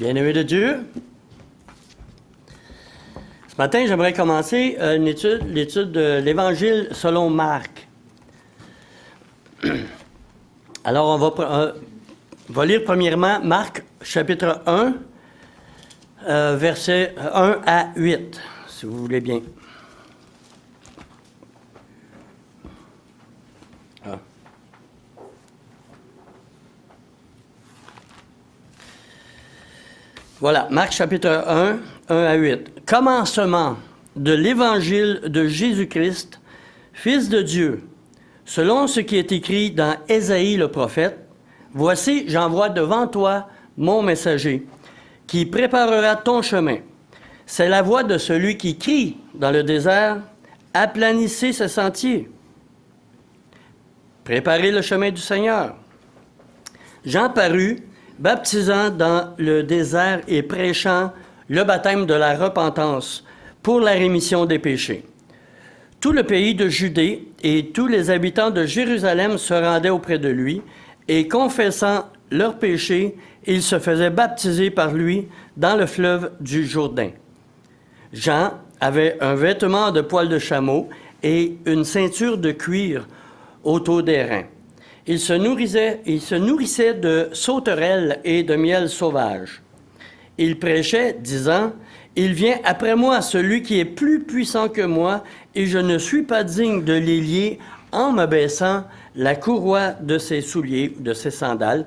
Bien-aimés de Dieu, ce matin, j'aimerais commencer l'étude de l'Évangile selon Marc. Alors, on va lire premièrement Marc, chapitre 1, versets 1 à 8, si vous voulez bien. Voilà, Marc chapitre 1, 1 à 8. Commencement de l'Évangile de Jésus-Christ, Fils de Dieu, selon ce qui est écrit dans Ésaïe le prophète. Voici, j'envoie devant toi mon messager, qui préparera ton chemin. C'est la voix de celui qui crie dans le désert, aplanissez ce sentier. Préparez le chemin du Seigneur. Jean parut, baptisant dans le désert et prêchant le baptême de la repentance pour la rémission des péchés. Tout le pays de Judée et tous les habitants de Jérusalem se rendaient auprès de lui, et confessant leurs péchés, ils se faisaient baptiser par lui dans le fleuve du Jourdain. Jean avait un vêtement de poil de chameau et une ceinture de cuir autour des reins. Il se nourrissait de sauterelles et de miel sauvage. Il prêchait, disant, « Il vient après moi celui qui est plus puissant que moi, et je ne suis pas digne de les lier en me baissant la courroie de ses souliers, de ses sandales.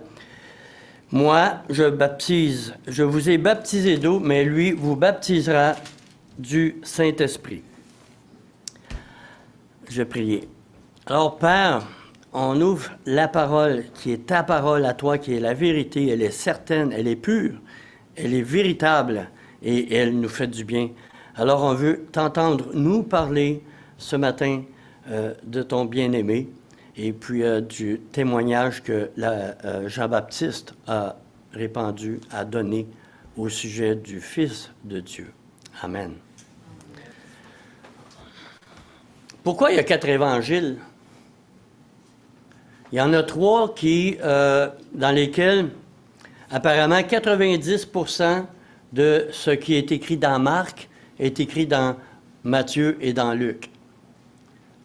Moi, je vous ai baptisé d'eau, mais lui vous baptisera du Saint-Esprit. » Je vais prier. Alors, Père, on ouvre la parole qui est ta parole à toi, qui est la vérité. Elle est certaine, elle est pure, elle est véritable et elle nous fait du bien. Alors on veut t'entendre nous parler ce matin de ton bien-aimé et puis du témoignage que Jean-Baptiste a répandu, a donné au sujet du Fils de Dieu. Amen. Pourquoi il y a 4 évangiles? Il y en a 3 dans lesquels, apparemment, 90% de ce qui est écrit dans Marc est écrit dans Matthieu et dans Luc.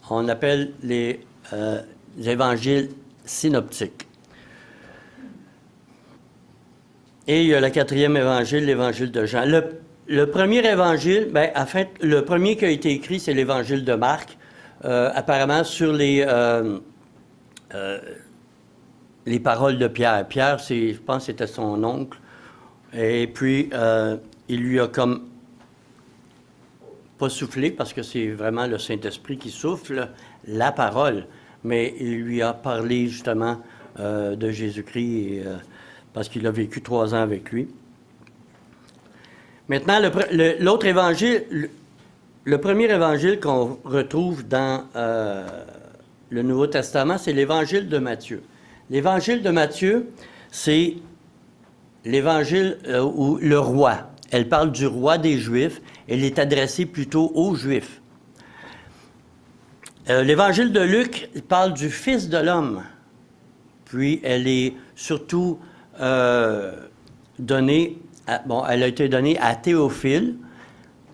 On appelle les évangiles synoptiques. Et il y a le 4e évangile, l'évangile de Jean. Le premier évangile, en fait, le premier qui a été écrit, c'est l'évangile de Marc, apparemment sur les paroles de Pierre. Pierre, je pense que c'était son oncle. Et puis, il lui a comme pas soufflé, parce que c'est vraiment le Saint-Esprit qui souffle la parole, mais il lui a parlé justement de Jésus-Christ, parce qu'il a vécu 3 ans avec lui. Maintenant, l'autre évangile, le premier évangile qu'on retrouve dans le Nouveau Testament, c'est l'évangile de Matthieu. L'évangile de Matthieu, c'est l'évangile où le roi, elle parle du roi des Juifs, elle est adressée plutôt aux Juifs. L'évangile de Luc parle du Fils de l'homme, puis elle est surtout donnée, elle a été donnée à Théophile.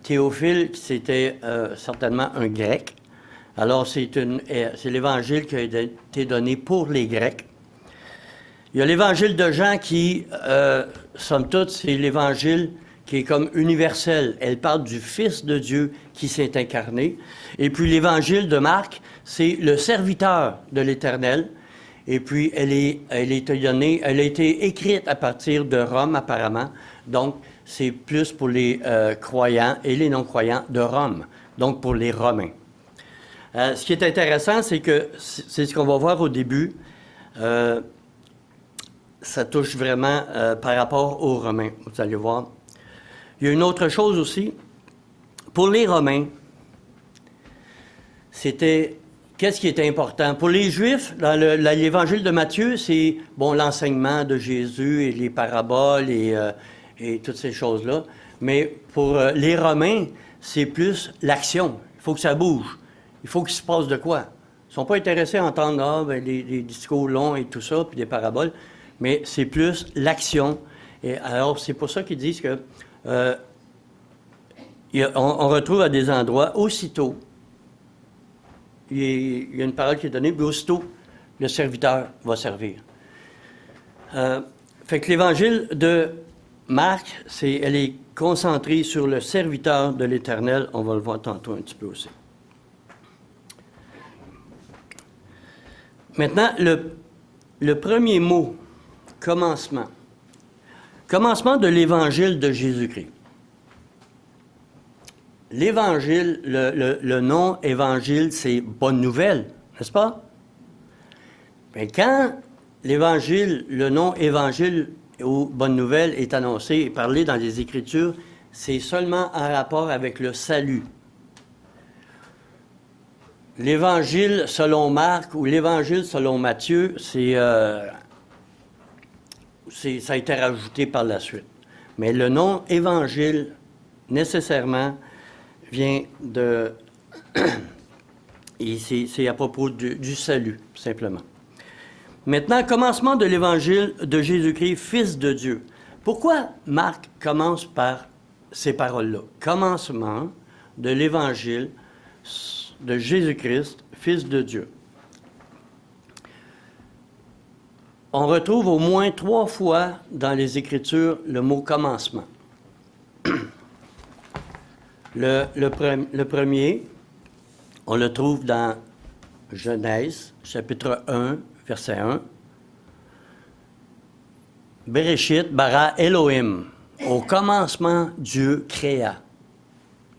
Théophile, c'était certainement un Grec. Alors, c'est l'évangile qui a été donné pour les Grecs. Il y a l'évangile de Jean qui, somme toute, c'est l'évangile qui est comme universel. Elle parle du Fils de Dieu qui s'est incarné. Et puis l'évangile de Marc, c'est le serviteur de l'Éternel. Et puis elle a été écrite à partir de Rome apparemment. Donc, c'est plus pour les croyants et les non-croyants de Rome. Donc, pour les Romains. Ce qui est intéressant, c'est que, c'est ce qu'on va voir au début, ça touche vraiment par rapport aux Romains, vous allez voir. Il y a une autre chose aussi. Pour les Romains, qu'est-ce qui était important? Pour les Juifs, dans l'évangile de Matthieu, c'est l'enseignement de Jésus et les paraboles et toutes ces choses-là. Mais pour les Romains, c'est plus l'action. Il faut que ça bouge. Il faut qu'il se passe de quoi. Ils ne sont pas intéressés à entendre les discours longs et tout ça, puis des paraboles, mais c'est plus l'action. Et alors, c'est pour ça qu'ils disent que on retrouve à des endroits aussitôt. Il y a une parole qui est donnée, puis aussitôt, le serviteur va servir. Fait que l'évangile de Marc, elle est concentrée sur le serviteur de l'Éternel. On va le voir tantôt un petit peu aussi. Maintenant, le premier mot, commencement. Commencement de l'évangile de Jésus-Christ. L'évangile, le nom évangile, c'est bonne nouvelle, n'est-ce pas? Mais quand l'évangile, le nom évangile ou bonne nouvelle est annoncé et parlé dans les Écritures, c'est seulement en rapport avec le salut. L'évangile selon Marc ou l'évangile selon Matthieu, ça a été rajouté par la suite. Mais le nom évangile, nécessairement, vient de... Et c'est à propos du salut, simplement. Maintenant, commencement de l'évangile de Jésus-Christ, Fils de Dieu. Pourquoi Marc commence par ces paroles-là? Commencement de l'évangile de Jésus-Christ, Fils de Dieu. On retrouve au moins 3 fois dans les Écritures le mot commencement. Le premier, on le trouve dans Genèse, chapitre 1, verset 1. Bereshit bara Elohim. Au commencement, Dieu créa.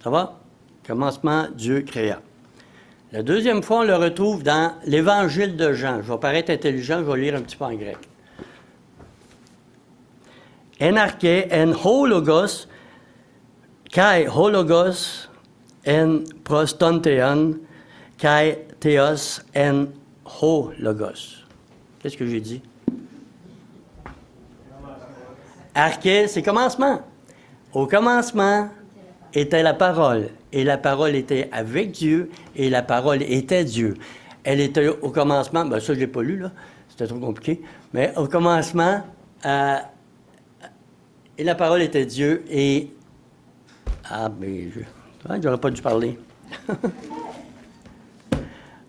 Ça va? Commencement, Dieu créa. La deuxième fois, on le retrouve dans l'Évangile de Jean. Je vais paraître intelligent, je vais lire un petit peu en grec. En arché, en ho logos, kai ho logos, en prostantean, kai theos, en ho logos. Qu'est-ce que j'ai dit? Arché, c'est commencement. Au commencement était la parole, et la parole était avec Dieu, et la parole était Dieu. Elle était au commencement, ben ça je ne l'ai pas lu, là, c'était trop compliqué, mais au commencement, et la parole était Dieu, et... Ah, mais j'aurais pas dû parler.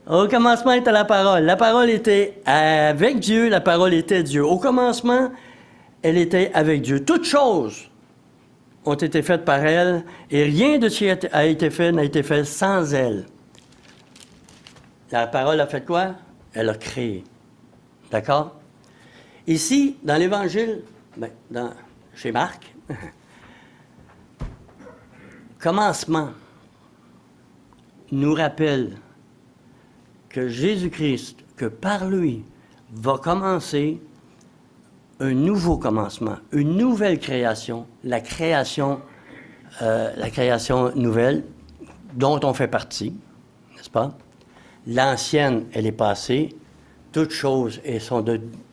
Au commencement était la parole était avec Dieu, la parole était Dieu. Au commencement, elle était avec Dieu. Toutes choses ont été faites par elle, et rien de ce qui a été fait n'a été fait sans elle. La parole a fait quoi? Elle a créé. D'accord? Ici, dans l'Évangile, chez Marc, commencement nous rappelle que Jésus-Christ, que par lui, va commencer un nouveau commencement, une nouvelle création, la création nouvelle dont on fait partie, n'est-ce pas? L'ancienne, elle est passée, toutes choses sont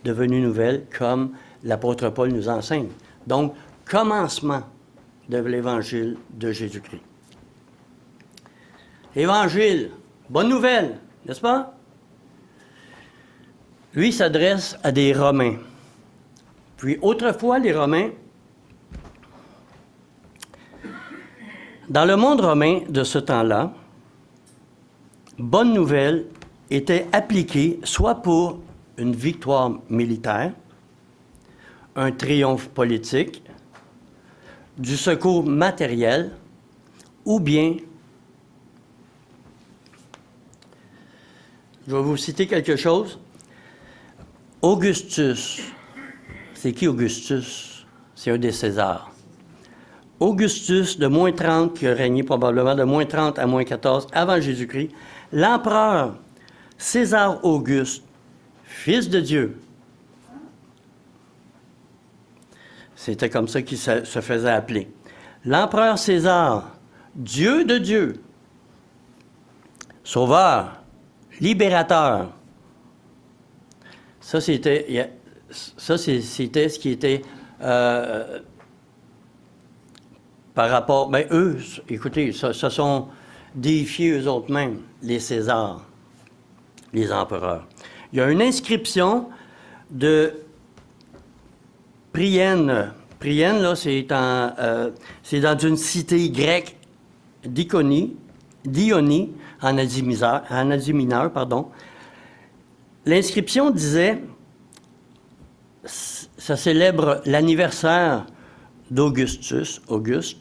devenues nouvelles, comme l'apôtre Paul nous enseigne. Donc, commencement de l'Évangile de Jésus-Christ. Évangile, bonne nouvelle, n'est-ce pas? Lui s'adresse à des Romains. Puis autrefois, les Romains, dans le monde romain de ce temps-là, bonne nouvelle était appliquée soit pour une victoire militaire, un triomphe politique, du secours matériel, ou bien, je vais vous citer quelque chose, Augustus. C'est qui Augustus? C'est un des Césars. Augustus, de moins 30, qui a régné probablement de moins 30 à moins 14 avant Jésus-Christ, l'empereur César Auguste, fils de Dieu. C'était comme ça qu'il se faisait appeler. L'empereur César, Dieu de Dieu, sauveur, libérateur. Ça, c'était ce qui était par rapport... Bien, eux, écoutez, se sont défiés eux autres mêmes, les Césars, les empereurs. Il y a une inscription de Priene Cyprienne, là, c'est dans une cité grecque d'Ionie, en Asie mineure, pardon. L'inscription disait, ça célèbre l'anniversaire d'Auguste,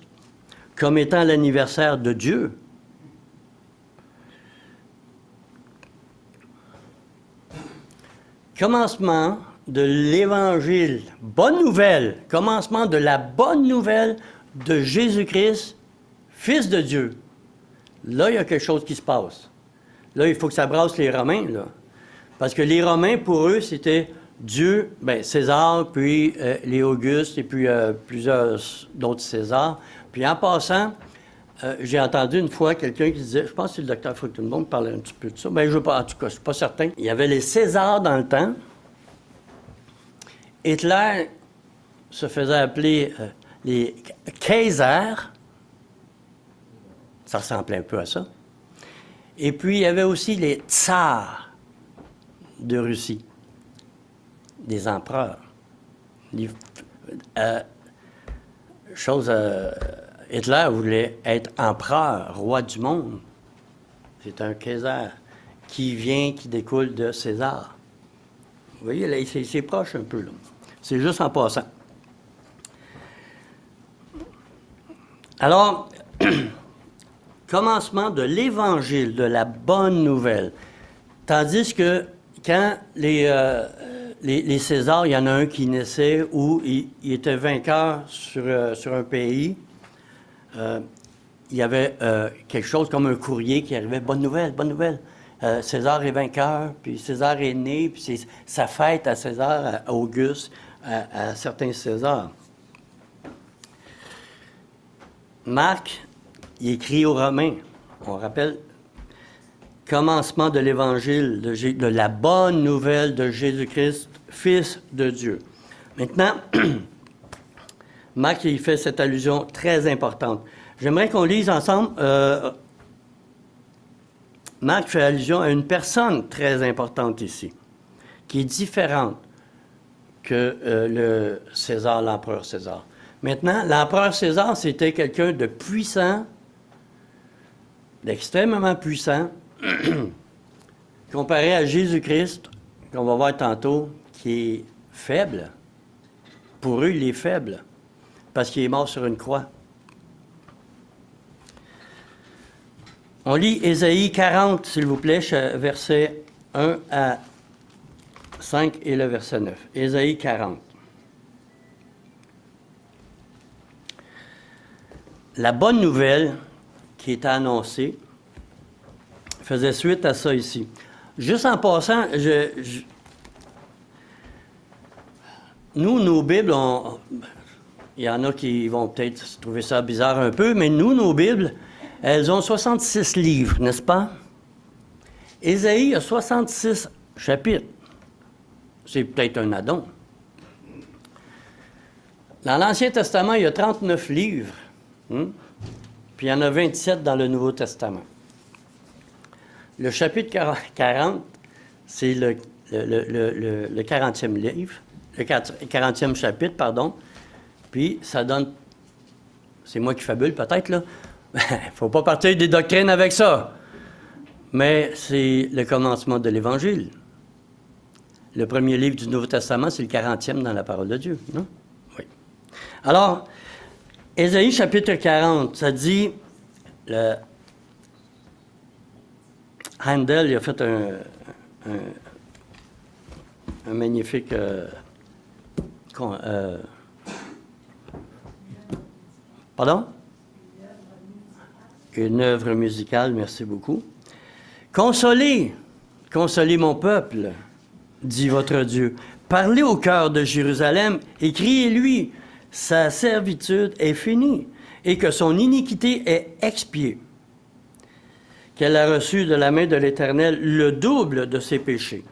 comme étant l'anniversaire de Dieu. Commencement de l'Évangile, bonne nouvelle, commencement de la bonne nouvelle de Jésus-Christ, Fils de Dieu. Là, il y a quelque chose qui se passe. Là, il faut que ça brasse les Romains, là. Parce que les Romains, pour eux, c'était Dieu, bien, César, puis les Augustes, et puis plusieurs d'autres Césars. Puis en passant, j'ai entendu une fois quelqu'un qui disait, je pense que c'est le docteur Fruchtenbaum qui parlait un petit peu de ça, bien, je veux pas, en tout cas, je ne suis pas certain. Il y avait les Césars dans le temps. Hitler se faisait appeler les Kaisers. Ça ressemblait un peu à ça. Et puis, il y avait aussi les tsars de Russie, des empereurs. Hitler voulait être empereur, roi du monde. C'est un Kaiser qui découle de César. Vous voyez, là, c'est proche un peu, là. C'est juste en passant. Alors, commencement de l'Évangile, de la bonne nouvelle. Tandis que quand les Césars, il y en a un qui naissait où il était vainqueur sur un pays, il y avait quelque chose comme un courrier qui arrivait, bonne nouvelle, bonne nouvelle. César est vainqueur, puis César est né, puis c'est sa fête à César, à Auguste, à certains Césars. Marc, il écrit aux Romains, on rappelle, commencement de l'Évangile, de la bonne nouvelle de Jésus-Christ, Fils de Dieu. Maintenant, Marc, il fait cette allusion très importante. J'aimerais qu'on lise ensemble. Marc fait allusion à une personne très importante ici, qui est différente que le César, l'empereur César. Maintenant, l'empereur César, c'était quelqu'un de puissant, d'extrêmement puissant, comparé à Jésus-Christ, qu'on va voir tantôt, qui est faible. Pour eux, il est faible, parce qu'il est mort sur une croix. On lit Ésaïe 40, s'il vous plaît, versets 1 à 5 et le verset 9. Ésaïe 40. La bonne nouvelle qui est annoncée faisait suite à ça ici. Juste en passant, nous, nos Bibles, il y en a qui vont peut-être trouver ça bizarre un peu, mais nous, nos Bibles, elles ont 66 livres, n'est-ce pas? Ésaïe a 66 chapitres. C'est peut-être un addon. Dans l'Ancien Testament, il y a 39 livres. Puis il y en a 27 dans le Nouveau Testament. Le chapitre 40, c'est le 40e livre, le 40e chapitre, pardon. Puis ça donne... C'est moi qui fabule peut-être, là. Il ne faut pas partir des doctrines avec ça. Mais c'est le commencement de l'Évangile. Le premier livre du Nouveau Testament, c'est le 40e dans la parole de Dieu, non? Oui. Alors, Ésaïe chapitre 40, ça dit... Handel, il a fait un magnifique... pardon? Une œuvre musicale, merci beaucoup. Consolez, consolez mon peuple, dit votre Dieu. Parlez au cœur de Jérusalem et criez-lui, sa servitude est finie et que son iniquité est expiée, qu'elle a reçu de la main de l'Éternel le double de ses péchés.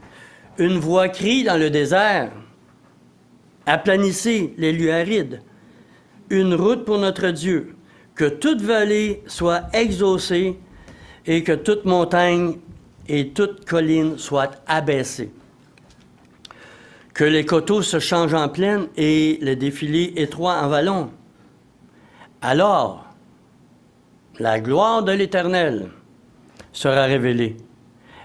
Une voix crie dans le désert, aplanissez les lieux arides, une route pour notre Dieu, que toute vallée soit exaucée et que toute montagne et toute colline soient abaissées. que les coteaux se changent en plaine et le défilé étroit en vallon. Alors, la gloire de l'Éternel sera révélée.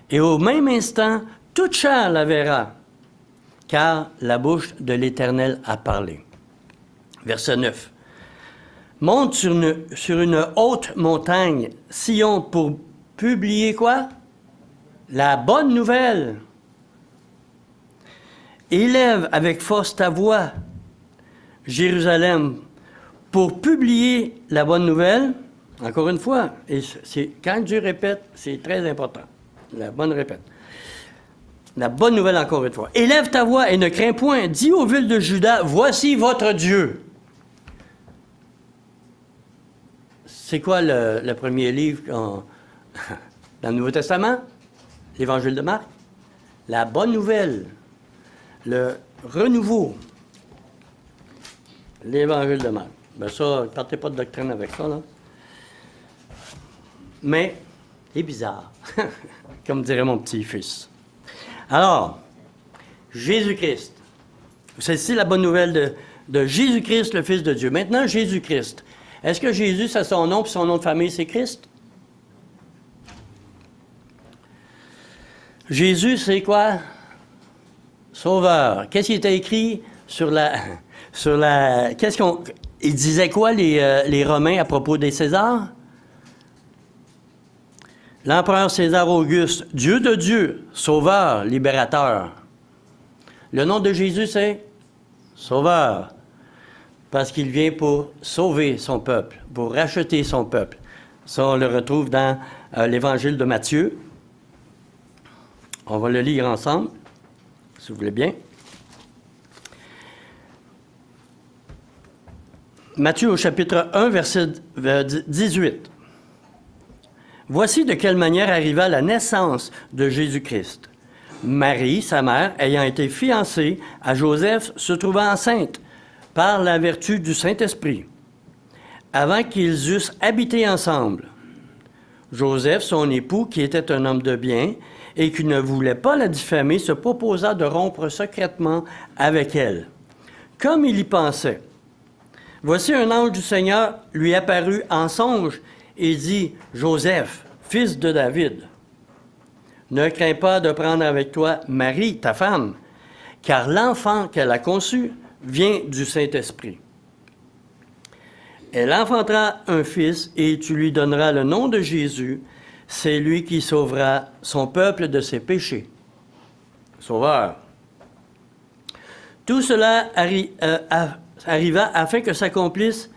Et au même instant, toute chair la verra, car la bouche de l'Éternel a parlé. Verset 9. Monte sur une haute montagne, Sion, pour publier quoi? La bonne nouvelle. Élève avec force ta voix, Jérusalem, pour publier la bonne nouvelle. Encore une fois, et quand Dieu répète, c'est très important. La bonne répète. La bonne nouvelle encore une fois. Élève ta voix et ne crains point. Dis aux villes de Juda, voici votre Dieu. C'est quoi le premier livre dans le Nouveau Testament? L'Évangile de Marc. La bonne nouvelle. Le renouveau. L'Évangile de Marc. Ben ça, ne partez pas de doctrine avec ça, là. Mais, c'est bizarre, comme dirait mon petit-fils. Alors, Jésus-Christ. C'est ici la bonne nouvelle de Jésus-Christ, le Fils de Dieu. Maintenant, Jésus-Christ. Est-ce que Jésus, c'est son nom, puis son nom de famille, c'est Christ? Jésus, c'est quoi? Sauveur. Qu'est-ce qui était écrit sur la... Qu'est-ce qu'on... Ils disaient quoi, les Romains, à propos des Césars? L'empereur César Auguste, Dieu de Dieu, Sauveur, Libérateur. Le nom de Jésus, c'est Sauveur, parce qu'il vient pour sauver son peuple, pour racheter son peuple. Ça, on le retrouve dans l'Évangile de Matthieu. On va le lire ensemble, si vous voulez bien. Matthieu au chapitre 1, verset 18. Voici de quelle manière arriva la naissance de Jésus-Christ. Marie, sa mère, ayant été fiancée à Joseph, se trouva enceinte par la vertu du Saint-Esprit, avant qu'ils eussent habité ensemble. Joseph, son époux, qui était un homme de bien et qui ne voulait pas la diffamer, se proposa de rompre secrètement avec elle. Comme il y pensait, voici un ange du Seigneur lui apparut en songe et dit, « Joseph, fils de David, ne crains pas de prendre avec toi Marie, ta femme, car l'enfant qu'elle a conçu vient du Saint-Esprit. Elle enfantera un fils et tu lui donneras le nom de Jésus. C'est lui qui sauvera son peuple de ses péchés. » Sauveur. Tout cela arriva afin que s'accomplisse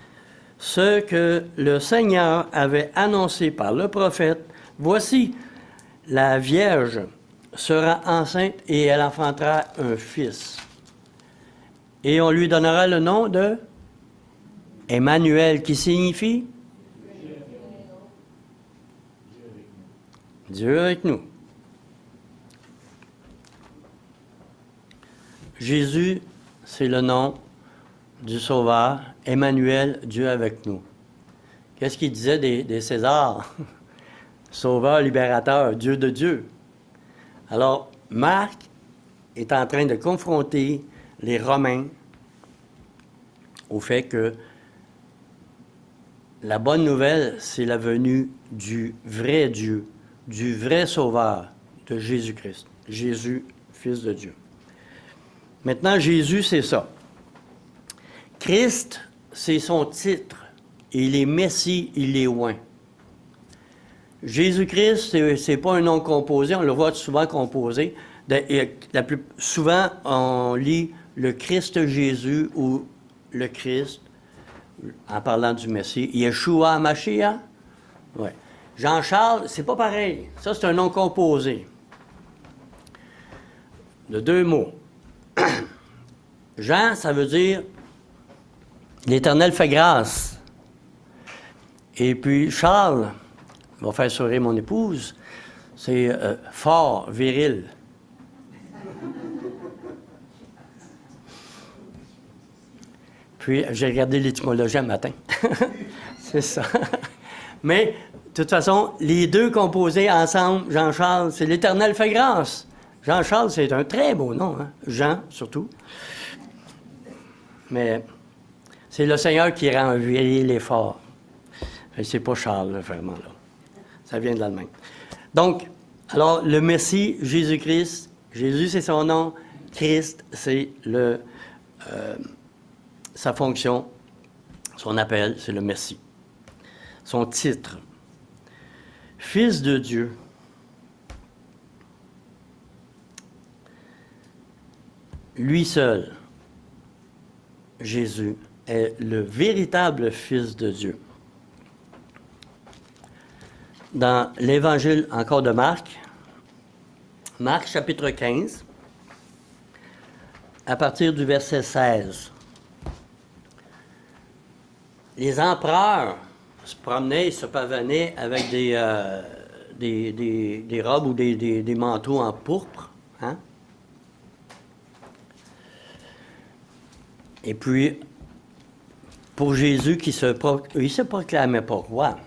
ce que le Seigneur avait annoncé par le prophète. Voici, la Vierge sera enceinte et elle enfantera un fils. Et on lui donnera le nom de Emmanuel, qui signifie Dieu avec nous. Jésus, c'est le nom du Sauveur. Emmanuel, Dieu avec nous. Qu'est-ce qu'il disait des Césars? Sauveur, libérateur, Dieu de Dieu. Alors, Marc est en train de confronter les Romains au fait que la bonne nouvelle, c'est la venue du vrai Dieu, du vrai Sauveur, de Jésus-Christ. Jésus, Fils de Dieu. Maintenant, Jésus, c'est ça. Christ, c'est son titre. Il est Messie, il est oint. Jésus-Christ, c'est pas un nom composé. On le voit souvent composé. Souvent, on lit le Christ Jésus ou le Christ, en parlant du Messie. Yeshua Mashiach. Ouais. Jean-Charles, c'est pas pareil. Ça, c'est un nom composé. De deux mots. Jean, ça veut dire l'Éternel fait grâce. Et puis Charles, va faire sourire mon épouse, c'est fort, viril. Puis j'ai regardé l'étymologie un matin. C'est ça. Mais de toute façon, les deux composés ensemble, Jean-Charles, c'est l'Éternel fait grâce. Jean-Charles, c'est un très beau nom, hein? Jean, surtout. Mais c'est le Seigneur qui rend viril et fort. C'est pas Charles, là, vraiment, là. Ça vient de l'Allemagne. Donc, alors, le Messie, Jésus-Christ, Jésus, c'est son nom, Christ, c'est sa fonction, son appel, c'est le Messie. Son titre, Fils de Dieu. Lui seul, Jésus, est le véritable Fils de Dieu. Dans l'Évangile encore de Marc, Marc chapitre 15, à partir du verset 16. Les empereurs se promenaient, se pavanaient avec des robes ou des manteaux en pourpre. Hein? Et puis, pour Jésus, il ne se proclamait pas roi.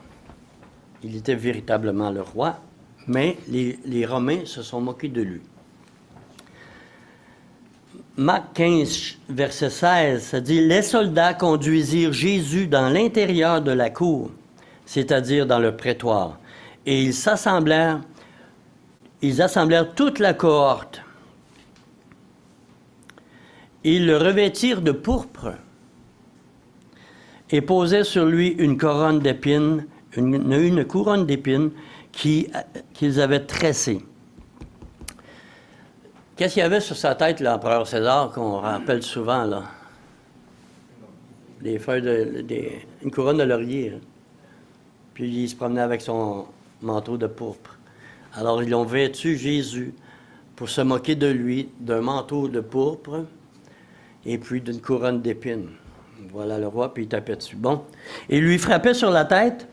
Il était véritablement le roi, mais les Romains se sont moqués de lui. Marc 15, verset 16, ça dit « Les soldats conduisirent Jésus dans l'intérieur de la cour, c'est-à-dire dans le prétoire, et ils assemblèrent toute la cohorte. Ils le revêtirent de pourpre et posaient sur lui une couronne d'épines, une couronne d'épines qu'ils avaient tressée. » Qu'est-ce qu'il y avait sur sa tête, l'empereur César, qu'on rappelle souvent, là? Des feuilles une couronne de laurier. Hein? Puis il se promenait avec son manteau de pourpre. Alors, ils l'ont vêtu Jésus pour se moquer de lui, d'un manteau de pourpre et puis d'une couronne d'épines. Voilà le roi, puis il tapait dessus. Bon. Et lui frappait sur la tête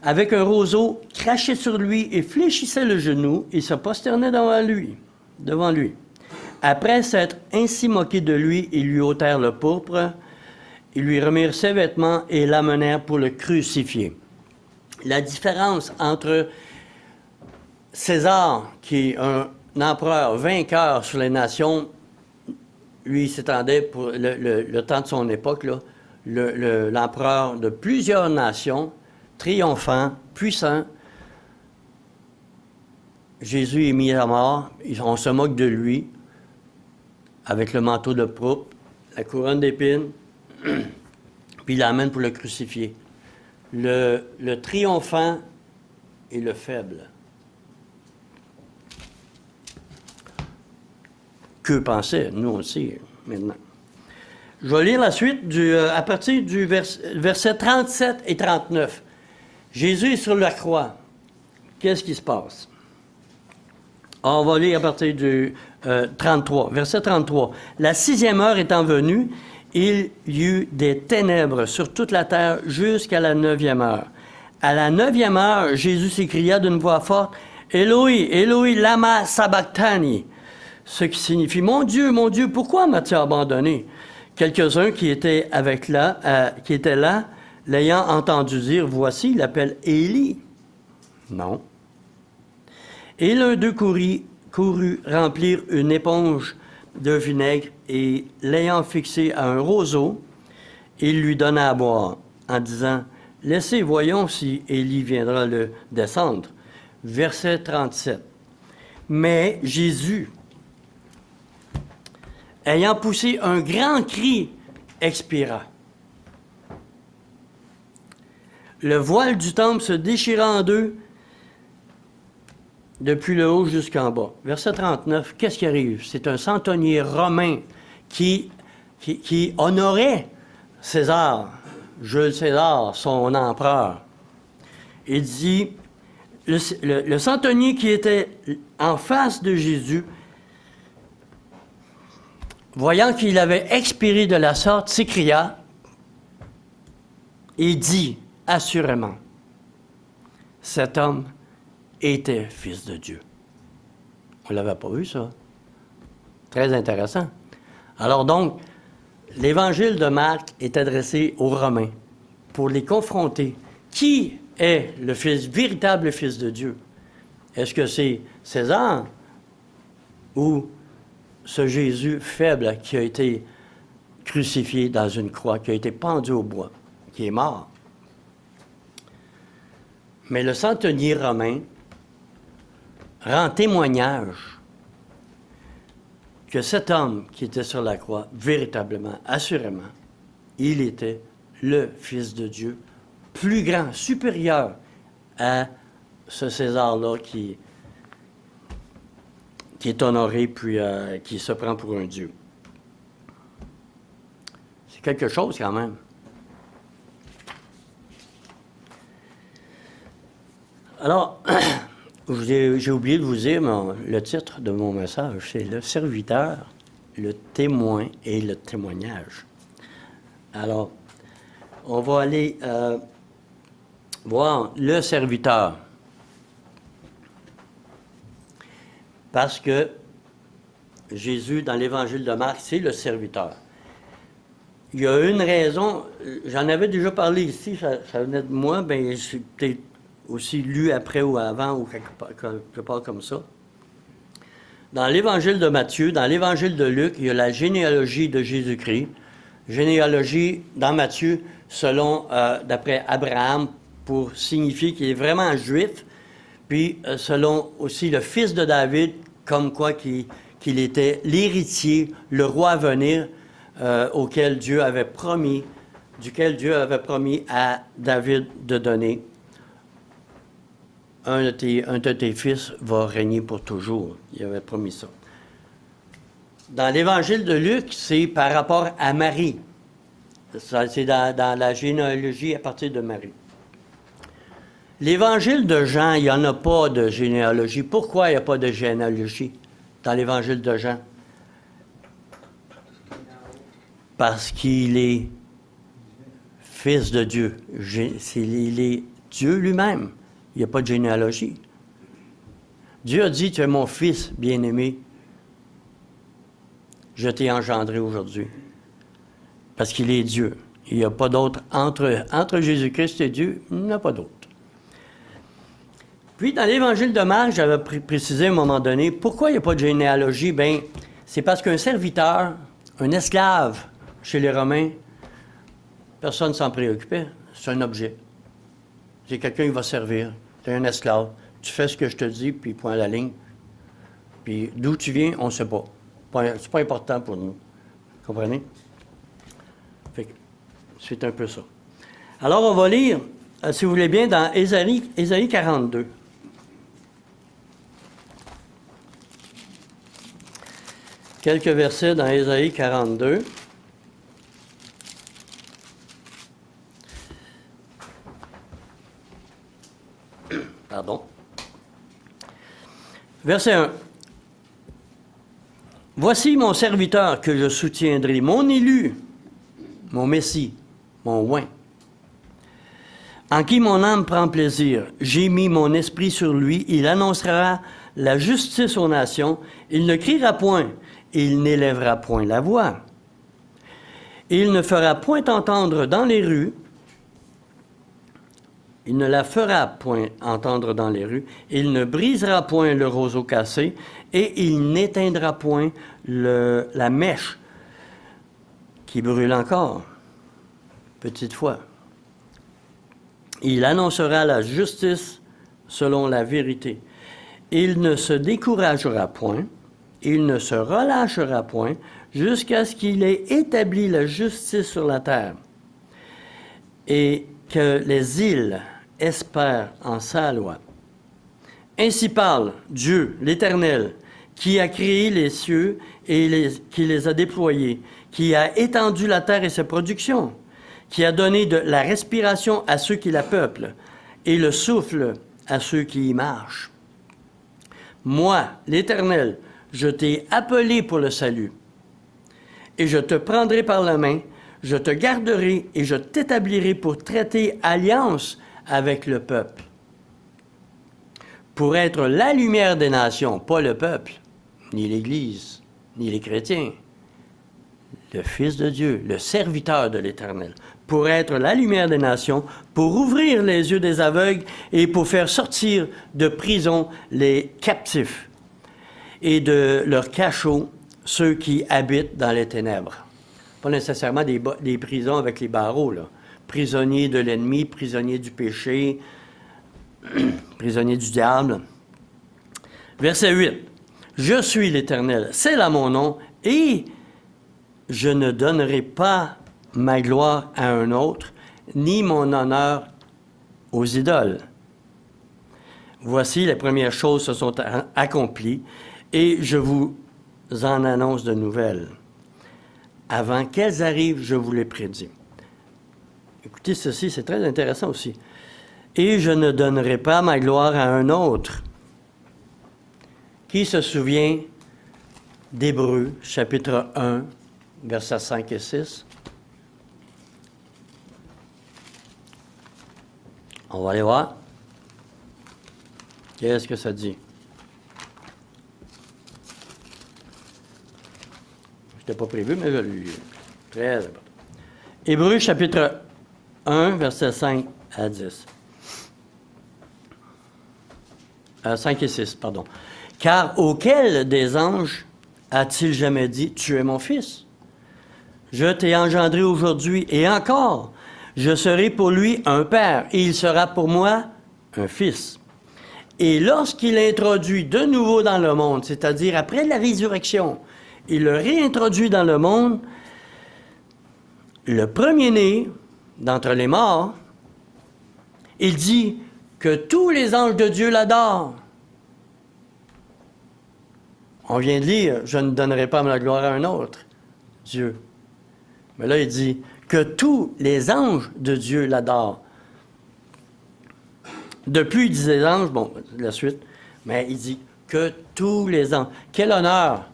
avec un roseau, crachait sur lui et fléchissait le genou et se prosternait devant lui. Après s'être ainsi moqué de lui, ils lui ôtèrent le pourpre, ils lui remirent ses vêtements et l'amenèrent pour le crucifier. La différence entre César, qui est un empereur vainqueur sur les nations, lui, il s'étendait pour le temps de son époque, là, l'empereur de plusieurs nations, triomphant, puissant. Jésus est mis à mort, on se moque de lui, avec le manteau de pourpre, la couronne d'épines, puis il l'emmène pour le crucifier. Le triomphant et le faible. Que pensait, nous aussi, maintenant. Je vais lire la suite à partir du verset 37 et 39. Jésus est sur la croix. Qu'est-ce qui se passe? On va lire à partir du 33, verset 33. « La 6e heure étant venue, il y eut des ténèbres sur toute la terre jusqu'à la 9e heure. À la 9e heure, Jésus s'écria d'une voix forte, « Eloi, Eloi, lama sabachthani » ce qui signifie « Mon Dieu, pourquoi m'as-tu abandonné? » Quelques-uns qui étaient là, l'ayant entendu dire « Voici, il l'appelle Élie. » Non. Et l'un d'eux courut remplir une éponge de vinaigre et, l'ayant fixé à un roseau, il lui donna à boire, en disant « Laissez, voyons si Élie viendra le descendre. » Verset 37. Mais Jésus, ayant poussé un grand cri, expira. Le voile du temple se déchira en deux, depuis le haut jusqu'en bas. Verset 39, qu'est-ce qui arrive? C'est un centenier romain qui honorait César, Jules César, son empereur. Il dit, le centenier qui était en face de Jésus, voyant qu'il avait expiré de la sorte, s'écria et dit assurément, cet homme était fils de Dieu. On ne l'avait pas vu, ça. Très intéressant. Alors donc, l'évangile de Marc est adressé aux Romains pour les confronter. Qui est le véritable fils de Dieu? Est-ce que c'est César ou ce Jésus faible qui a été crucifié dans une croix, qui a été pendu au bois, qui est mort. Mais le centenier romain rend témoignage que cet homme qui était sur la croix, véritablement, assurément, il était le Fils de Dieu, plus grand, supérieur à ce César-là qui est honoré puis qui se prend pour un Dieu. C'est quelque chose quand même. Alors, j'ai oublié de vous dire, le titre de mon message, c'est « Le serviteur, le témoin et le témoignage ». Alors, on va aller voir le serviteur. Parce que Jésus, dans l'Évangile de Marc, c'est le serviteur. Il y a une raison, j'en avais déjà parlé ici, ça venait de moi, bien, j'ai peut-être aussi lu après ou avant, ou quelque part comme ça. Dans l'Évangile de Matthieu, dans l'Évangile de Luc, il y a la généalogie de Jésus-Christ. Généalogie dans Matthieu, selon, d'après Abraham, pour signifier qu'il est vraiment juif, puis selon aussi le fils de David, comme quoi qu'il était l'héritier, le roi à venir, duquel Dieu avait promis à David de donner. Un de tes fils va régner pour toujours. Il avait promis ça. Dans l'Évangile de Luc, c'est par rapport à Marie. C'est dans la généalogie à partir de Marie. L'Évangile de Jean, il n'y en a pas de généalogie. Pourquoi il n'y a pas de généalogie dans l'Évangile de Jean? Parce qu'il est Fils de Dieu. Il est Dieu lui-même. Il n'y a pas de généalogie. Dieu a dit, tu es mon Fils bien-aimé. Je t'ai engendré aujourd'hui. Parce qu'il est Dieu. Il n'y a pas d'autre. Entre Jésus-Christ et Dieu, il n'y en a pas d'autre. Puis, dans l'Évangile de Marc, j'avais précisé à un moment donné, pourquoi il n'y a pas de généalogie? Bien, c'est parce qu'un serviteur, un esclave chez les Romains, personne ne s'en préoccupait. C'est un objet. C'est quelqu'un qui va servir. Tu es un esclave. Tu fais ce que je te dis, puis point à la ligne. Puis d'où tu viens, on ne sait pas. C'est pas important pour nous. Vous comprenez? Fait que c'est un peu ça. Alors, on va lire, si vous voulez bien, dans Ésaïe 42. Quelques versets dans Ésaïe 42. Pardon. Verset 1. « Voici mon serviteur que je soutiendrai, mon élu, mon Messie, mon oint, en qui mon âme prend plaisir. J'ai mis mon esprit sur lui, il annoncera la justice aux nations, il ne criera point, il n'élèvera point la voix. Il ne fera point entendre dans les rues, il ne la fera point entendre dans les rues, il ne brisera point le roseau cassé, et il n'éteindra point la mèche qui brûle encore. Petite foi. Il annoncera la justice selon la vérité. Il ne se découragera point, il ne se relâchera point, jusqu'à ce qu'il ait établi la justice sur la terre, et que les îles espèrent en sa loi. Ainsi parle Dieu, l'Éternel, qui a créé les cieux et qui les a déployés, qui a étendu la terre et ses productions, qui a donné de la respiration à ceux qui la peuplent et le souffle à ceux qui y marchent. Moi, l'Éternel, je t'ai appelé pour le salut, et je te prendrai par la main, je te garderai et je t'établirai pour traiter alliance avec le peuple, pour être la lumière des nations, pas le peuple, ni l'Église, ni les chrétiens, le Fils de Dieu, le serviteur de l'Éternel, pour être la lumière des nations, pour ouvrir les yeux des aveugles et pour faire sortir de prison les captifs, et de leur cachot ceux qui habitent dans les ténèbres. Pas nécessairement des prisons avec les barreaux, là. Prisonniers de l'ennemi, prisonniers du péché, prisonniers du diable. Verset 8. « Je suis l'Éternel, c'est là mon nom, et je ne donnerai pas ma gloire à un autre, ni mon honneur aux idoles. Voici, les premières choses se sont accomplies, et je vous en annonce de nouvelles. Avant qu'elles arrivent, je vous les prédis. » Écoutez ceci, c'est très intéressant aussi. « Et je ne donnerai pas ma gloire à un autre. » Qui se souvient d'Hébreux, chapitre 1, versets 5 et 6? On va aller voir. Qu'est-ce que ça dit? Je n'étais pas prévu, mais je l'ai lu. Très important. Hébreux, chapitre 1, versets 5 à 10. 5 et 6, pardon. « Car auquel des anges a-t-il jamais dit, tu es mon fils? Je t'ai engendré aujourd'hui, et encore, je serai pour lui un père, et il sera pour moi un fils. Et lorsqu'il introduit de nouveau dans le monde, c'est-à-dire après la résurrection, il le réintroduit dans le monde, le premier-né d'entre les morts, il dit que tous les anges de Dieu l'adorent. On vient de lire, je ne donnerai pas ma gloire à un autre, Dieu. Mais là, il dit que tous les anges de Dieu l'adorent. Depuis, il disait anges, bon, la suite, mais il dit que tous les anges. Quel honneur!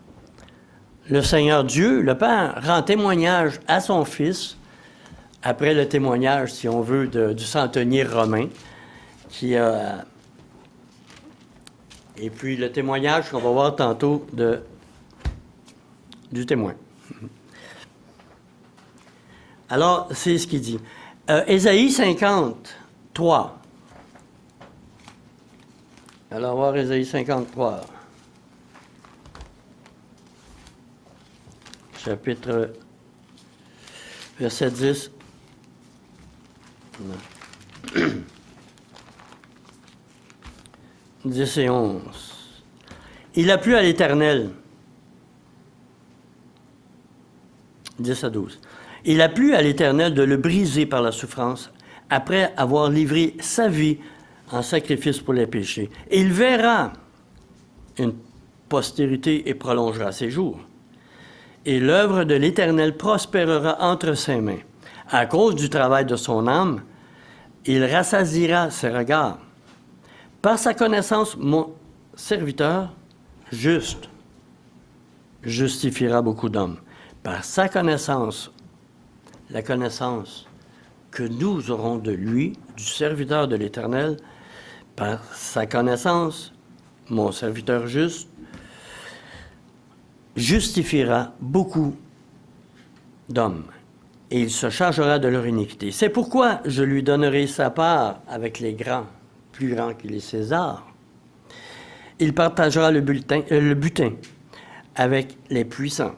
Le Seigneur Dieu, le Père, rend témoignage à son Fils, après le témoignage, si on veut, du centenier romain, qui a... Et puis le témoignage qu'on va voir tantôt du témoin. Alors, c'est ce qu'il dit. Ésaïe 53. Alors, on va voir Ésaïe 53. Chapitre, verset 10. Non. 10 et 11. Il a plu à l'Éternel. 10 à 12. Il a plu à l'Éternel de le briser par la souffrance, après avoir livré sa vie en sacrifice pour les péchés. Il verra une postérité et prolongera ses jours. Et l'œuvre de l'Éternel prospérera entre ses mains. À cause du travail de son âme, il rassasiera ses regards. Par sa connaissance, mon serviteur juste justifiera beaucoup d'hommes. Par sa connaissance, la connaissance que nous aurons de lui, du serviteur de l'Éternel, par sa connaissance, mon serviteur juste justifiera beaucoup d'hommes, et il se chargera de leur iniquité. C'est pourquoi je lui donnerai sa part avec les grands, plus grands que les Césars. Il partagera le butin avec les puissants,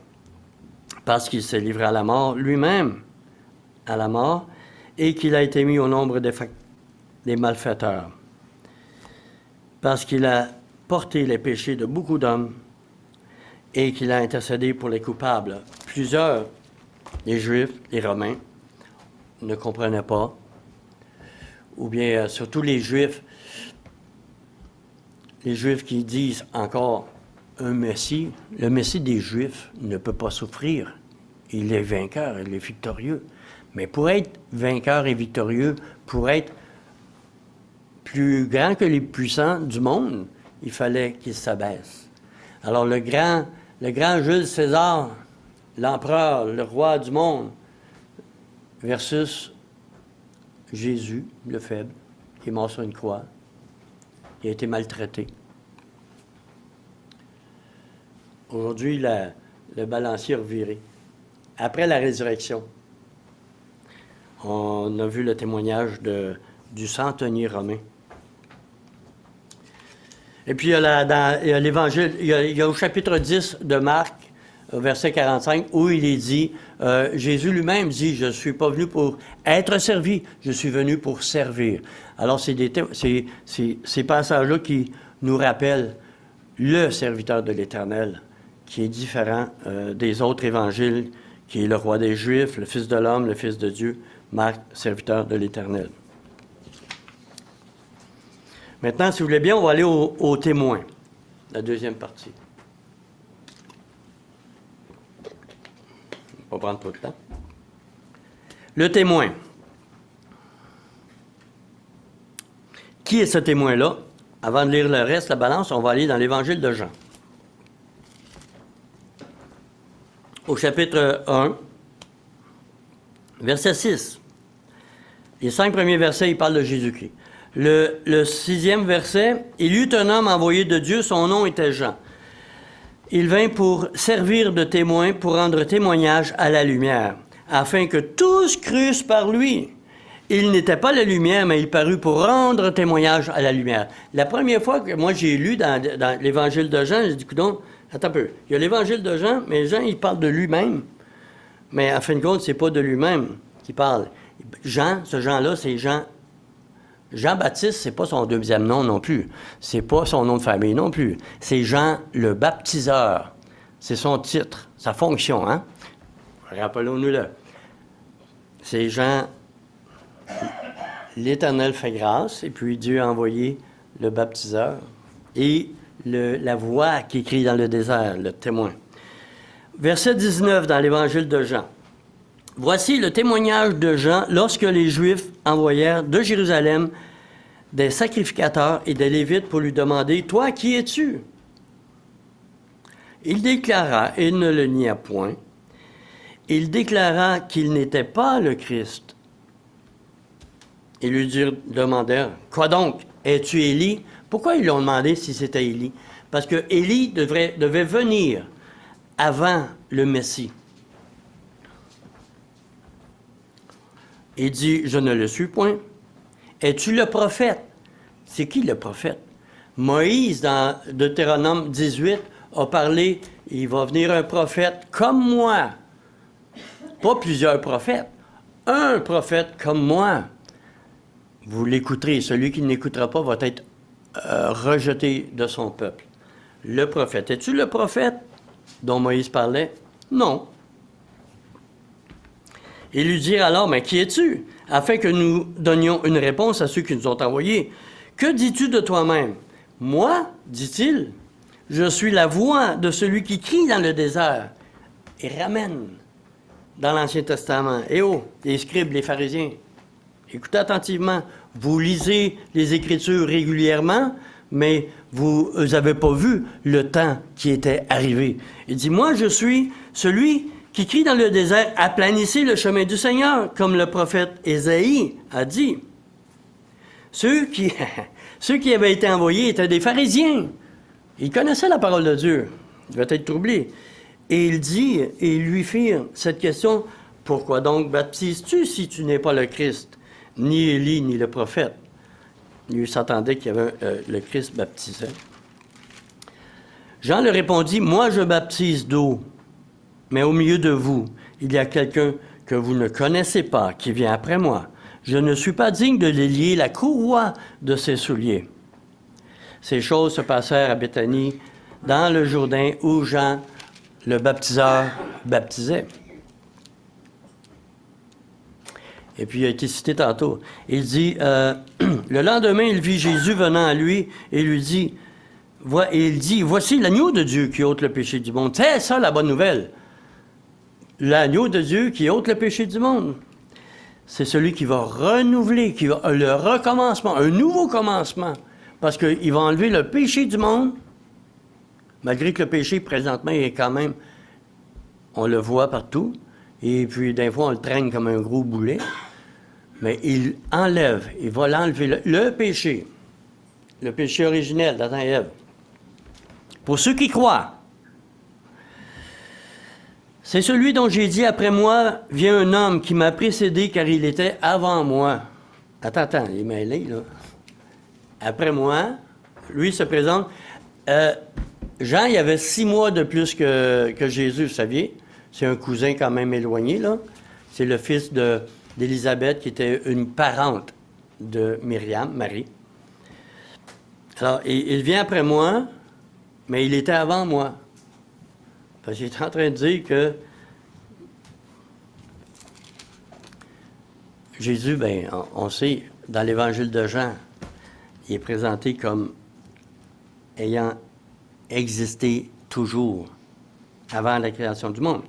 parce qu'il s'est livré à la mort lui-même, à la mort, et qu'il a été mis au nombre des malfaiteurs, parce qu'il a porté les péchés de beaucoup d'hommes et qu'il a intercédé pour les coupables. Plusieurs, les Juifs, les Romains, ne comprenaient pas, ou bien surtout les Juifs qui disent encore un Messie, le Messie des Juifs ne peut pas souffrir. Il est vainqueur, il est victorieux. Mais pour être vainqueur et victorieux, pour être plus grand que les puissants du monde, il fallait qu'il s'abaisse. Alors le grand Jules César, l'empereur, le roi du monde, versus Jésus, le faible, qui est mort sur une croix, qui a été maltraité. Aujourd'hui, le balancier a reviré. Après la résurrection, on a vu le témoignage du centenier romain. Et puis, il y a l'Évangile, il y a au chapitre 10 de Marc, verset 45, où il est dit, Jésus lui-même dit, « Je ne suis pas venu pour être servi, je suis venu pour servir. » Alors, c'est ces passages-là qui nous rappellent le serviteur de l'Éternel, qui est différent des autres évangiles, qui est le roi des Juifs, le Fils de l'homme, le Fils de Dieu, Marc, serviteur de l'Éternel. Maintenant, si vous voulez bien, on va aller au témoin, la deuxième partie. On va prendre tout le temps. Le témoin. Qui est ce témoin-là? Avant de lire le reste, la balance, on va aller dans l'Évangile de Jean. Au chapitre 1, verset 6. Les 5 premiers versets, il parle de Jésus-Christ. Le 6e verset, « Il y eut un homme envoyé de Dieu, son nom était Jean. Il vint pour servir de témoin, pour rendre témoignage à la lumière, afin que tous crussent par lui. Il n'était pas la lumière, mais il parut pour rendre témoignage à la lumière. » La première fois que moi j'ai lu dans l'Évangile de Jean, j'ai dit, donc, attends un peu, il y a l'Évangile de Jean, mais Jean, il parle de lui-même. Mais en fin de compte, c'est pas de lui-même qu'il parle. Jean, ce Jean-là, c'est Jean. Jean-Baptiste, c'est pas son deuxième nom non plus. C'est pas son nom de famille non plus. C'est Jean le baptiseur. C'est son titre, sa fonction, hein? Rappelons-nous-le. C'est Jean, l'Éternel fait grâce, et puis Dieu a envoyé le baptiseur et la voix qui crie dans le désert, le témoin. Verset 19 dans l'Évangile de Jean. Voici le témoignage de Jean lorsque les Juifs envoyèrent de Jérusalem des sacrificateurs et des Lévites pour lui demander, « Toi, qui es-tu? » Il déclara, et il ne le nia point, il déclara qu'il n'était pas le Christ. Ils lui demandèrent, « Quoi donc? Es-tu Élie? » Pourquoi ils lui ont demandé si c'était Élie? Parce que Élie devait venir avant le Messie. Il dit, « Je ne le suis point. » « Es-tu le prophète? » C'est qui le prophète? Moïse, dans Deutéronome 18, a parlé, il va venir un prophète comme moi. Pas plusieurs prophètes. Un prophète comme moi. Vous l'écouterez. Celui qui ne l'écoutera pas va être rejeté de son peuple. Le prophète. Es-tu le prophète dont Moïse parlait? Non. Et lui dire alors, mais qui es-tu? Afin que nous donnions une réponse à ceux qui nous ont envoyés. Que dis-tu de toi-même? Moi, dit-il, je suis la voix de celui qui crie dans le désert et ramène dans l'Ancien Testament. Eh oh, les scribes, les pharisiens, écoutez attentivement. Vous lisez les Écritures régulièrement, mais vous n'avez pas vu le temps qui était arrivé. Il dit, moi, je suis celui qui crie dans le désert, aplanissez le chemin du Seigneur, comme le prophète Ésaïe a dit. Ceux qui avaient été envoyés étaient des pharisiens. Ils connaissaient la parole de Dieu. Ils devaient être troublés. Et il dit, et ils lui firent cette question, pourquoi donc baptises-tu si tu n'es pas le Christ, ni Élie, ni le prophète? Il s'attendait qu'il y avait le Christ baptisé. Jean leur répondit, moi je baptise d'eau. Mais au milieu de vous, il y a quelqu'un que vous ne connaissez pas, qui vient après moi. Je ne suis pas digne de les lier la courroie de ses souliers. Ces choses se passèrent à Béthanie, dans le Jourdain, où Jean, le baptiseur, baptisait. Et puis, il a été cité tantôt. Il dit, le lendemain, il vit Jésus venant à lui et lui dit, voici l'agneau de Dieu qui ôte le péché du monde. C'est ça la bonne nouvelle. L'agneau de Dieu qui ôte le péché du monde. C'est celui qui va renouveler, le recommencement, un nouveau commencement. Parce qu'il va enlever le péché du monde, malgré que le péché, présentement, est quand même, on le voit partout, et puis des fois, on le traîne comme un gros boulet. Mais il va l'enlever, le péché originel d'Adam et Ève. Pour ceux qui croient, c'est celui dont j'ai dit, après moi, vient un homme qui m'a précédé car il était avant moi. Attends, il est mêlé, là. Après moi, lui se présente. Jean, il avait 6 mois de plus que Jésus, vous saviez. C'est un cousin quand même éloigné, là. C'est le fils d'Élisabeth, qui était une parente de Myriam, Marie. Alors, il vient après moi, mais il était avant moi. Parce qu'il est en train de dire que Jésus, bien, on sait, dans l'Évangile de Jean, il est présenté comme ayant existé toujours, avant la création du monde.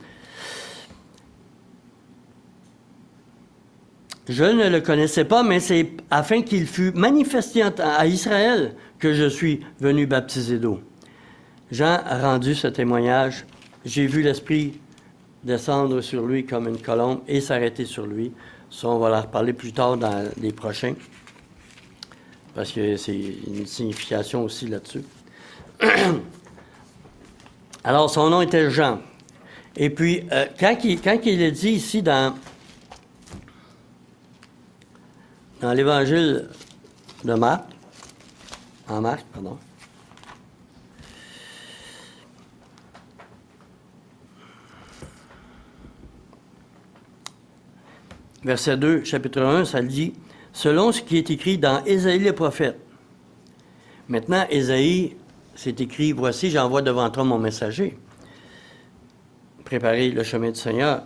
Je ne le connaissais pas, mais c'est afin qu'il fût manifesté à Israël que je suis venu baptiser d'eau. Jean a rendu ce témoignage. J'ai vu l'Esprit descendre sur lui comme une colombe et s'arrêter sur lui. Ça, on va en reparler plus tard dans les prochains, parce que c'est une signification aussi là-dessus. Alors, son nom était Jean. Et puis, quand il est dit ici dans l'Évangile de Marc, verset 2, chapitre 1, ça le dit, selon ce qui est écrit dans Ésaïe le prophète. Maintenant, Ésaïe, c'est écrit, voici, j'envoie devant toi mon messager. Préparez le chemin du Seigneur,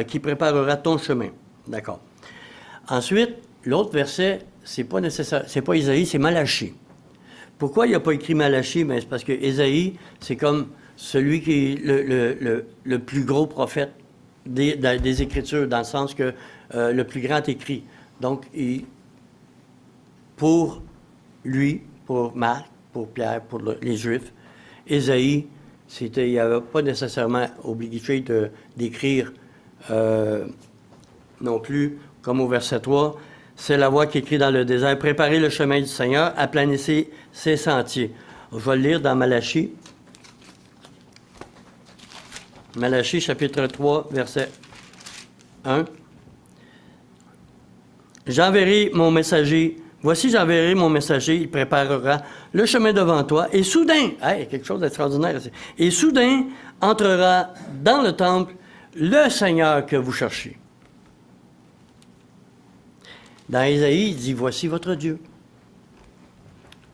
qui préparera ton chemin. D'accord. Ensuite, l'autre verset, c'est pas nécessaire, c'est pas Ésaïe, c'est Malachie. Pourquoi il n'a pas écrit Malachie? Mais c'est parce que Ésaïe, c'est comme celui qui est le plus gros prophète des Écritures, dans le sens que le plus grand écrit. Donc, pour lui, pour Marc, pour Pierre, pour les Juifs, Ésaïe, il n'y avait pas nécessairement obligé d'écrire non plus, comme au verset 3, c'est la voix qui écrit dans le désert, préparez le chemin du Seigneur, aplanissez ses sentiers. Je vais le lire dans Malachie. Malachie, chapitre 3, verset 1. J'enverrai mon messager, voici j'enverrai mon messager, il préparera le chemin devant toi, et soudain, quelque chose d'extraordinaire ici, et soudain entrera dans le temple le Seigneur que vous cherchez. Dans Ésaïe, il dit, voici votre Dieu.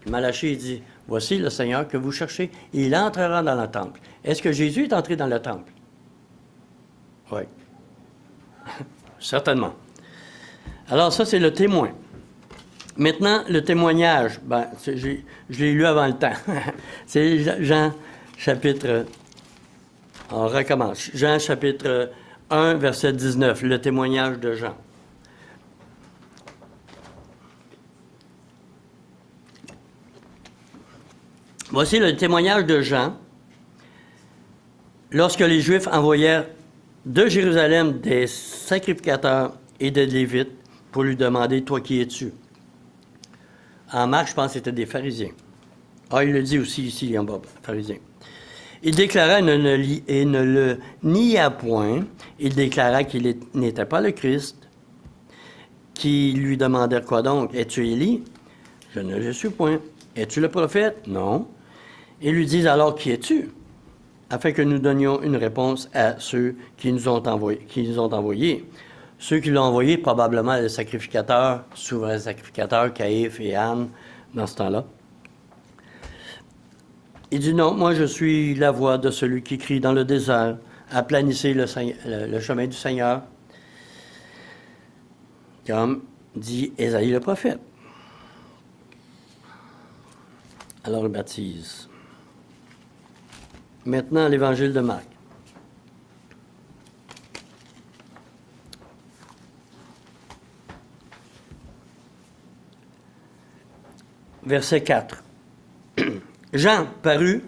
Malachie, il dit, voici le Seigneur que vous cherchez, et il entrera dans le temple. Est-ce que Jésus est entré dans le temple? Oui. Certainement. Alors, ça, c'est le témoin. Maintenant, le témoignage, je l'ai lu avant le temps. C'est Jean, chapitre... On recommence. Jean, chapitre 1, verset 19, le témoignage de Jean. Voici le témoignage de Jean. Lorsque les Juifs envoyèrent de Jérusalem des sacrificateurs et des Lévites pour lui demander, toi qui es-tu? En Marc, je pense que c'était des pharisiens. Il le dit aussi ici en bas, pharisiens. Il déclara et ne le nia point. Il déclara qu'il n'était pas le Christ. Qui lui demandèrent quoi donc? Es-tu Élie? Je ne le suis point. Es-tu le prophète? Non. Ils lui disent alors, qui es-tu? Afin que nous donnions une réponse à ceux qui nous ont envoyés. Ceux qui l'ont envoyé, probablement les sacrificateurs, souverains sacrificateurs, Caïphe et Anne, dans ce temps-là. Il dit non, moi je suis la voix de celui qui crie dans le désert, aplanissez le chemin du Seigneur, comme dit Ésaïe le prophète. Alors il baptise. Maintenant, l'Évangile de Marc. Verset 4. Jean parut,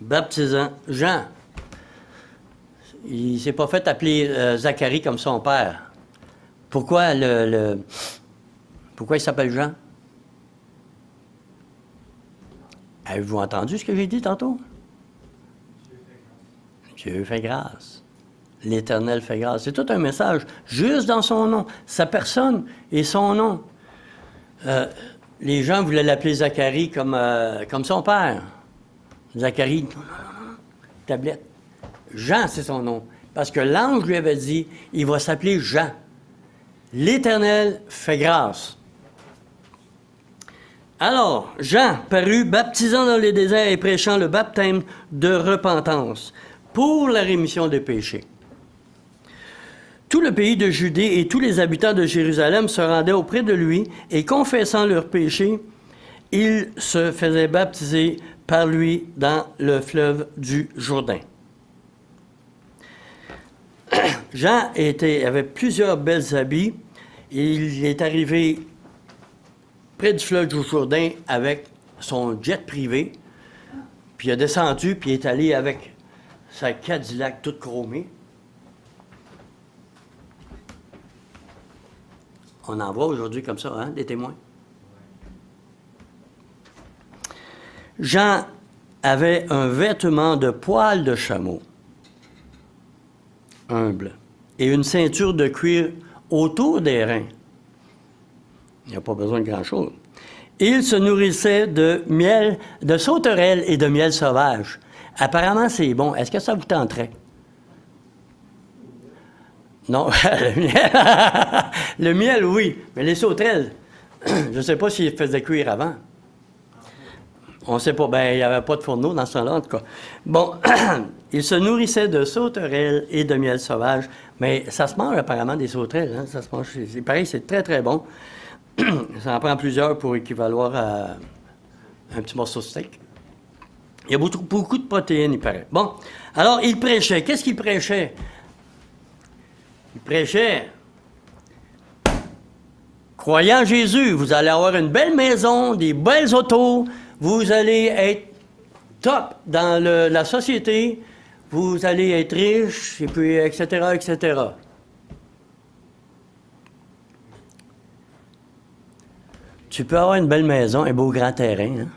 baptisant Jean. Il ne s'est pas fait appeler Zacharie comme son père. Pourquoi pourquoi il s'appelle Jean? Avez-vous entendu ce que j'ai dit tantôt? Dieu fait grâce. L'Éternel fait grâce. C'est tout un message, juste dans son nom, sa personne et son nom. Les gens voulaient l'appeler Zacharie comme son père. Zacharie, tablette. Jean, c'est son nom. Parce que l'ange lui avait dit, il va s'appeler Jean. L'Éternel fait grâce. Alors, Jean parut, baptisant dans les déserts et prêchant le baptême de repentance pour la rémission des péchés. Tout le pays de Judée et tous les habitants de Jérusalem se rendaient auprès de lui et confessant leurs péchés, ils se faisaient baptiser par lui dans le fleuve du Jourdain. Jean avait plusieurs belles habits. Il est arrivé près du fleuve du Jourdain avec son jet privé, puis il a descendu, puis il est allé avec sa Cadillac toute chromée. On en voit aujourd'hui comme ça, hein, des témoins. Jean avait un vêtement de poil de chameau, humble, et une ceinture de cuir autour des reins. Il n'y a pas besoin de grand-chose. Il se nourrissait de miel, de sauterelles et de miel sauvage. Apparemment, c'est bon. Est-ce que ça vous tenterait? Non, le miel, oui, mais les sauterelles, je ne sais pas s'ils faisaient cuire avant. On ne sait pas, ben il n'y avait pas de fourneau dans ce temps-là, en tout cas. Bon, il se nourrissait de sauterelles et de miel sauvage, mais ça se mange apparemment des sauterelles, hein? Ça se mange, c'est pareil, c'est très, très bon. Ça en prend plusieurs pour équivaloir à un petit morceau de steak. Il y a beaucoup de protéines, il paraît. Bon, alors, il prêchait. Qu'est-ce qu'il prêchait? Il prêchait, croyez en Jésus, vous allez avoir une belle maison, des belles autos, vous allez être top dans la société, vous allez être riche, et puis, etc., etc. Tu peux avoir une belle maison, un beau grand terrain, hein?